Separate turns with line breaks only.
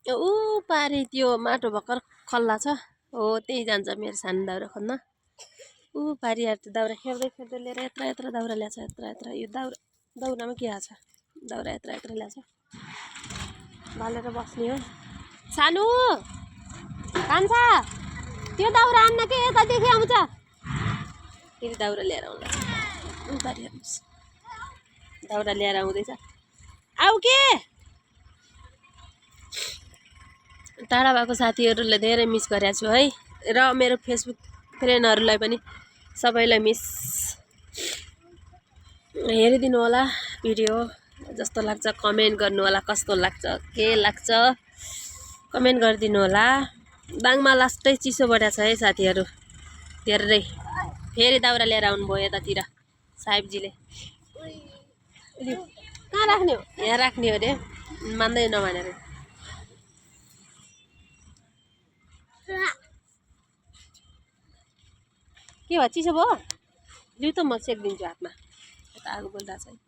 ऊ पारि त्यो माटो भर्खर खल्ला छ हो त्यही जान्छ मेरो सानो दाउरा खोज्न ऊ पारि यार त्यो दाउरा खेर्दै खेर्दै लिएर यत्र यत्र दाउरा ल्याएको छ यत्र यत्र यो दाउरामा के आएको छ दाउरा यत्र यत्र ल्याएको छ बालेर बस्ने हो सानो कान्छा त्यो दाउरा आन्न के यतादेखि आउँछ फेरि दाउरा लिएर आउला ऊ पारि हेर्नुहोस् दाउरा लिएर आउँदैछ आऊ के टाढा भएको साथीहरूलाई धेरै मिस गरेको छु है र मेरो फेसबुक फ्रेन्डहरूलाई पनि सबैलाई मिस हेरिदिनु होला भिडियो जस्तो लाग्छ कमेन्ट गर्नु होला कस्तो लाग्छ के लाग्छ कमेन्ट गरिदिनु होला दाङमा लास्टै चिसो बढाएको छ है साथीहरू धेरै फेरि दाउरा लिएर आउनुभयो यतातिर साहेबजीले कहाँ राख्ने हो यहाँ राख्ने हो अरे मान्दै नमानेर के भयो चिसो भयो लिउ त म सेकिदिन्छु हातमा यता आगो बोल्दा चाहिँ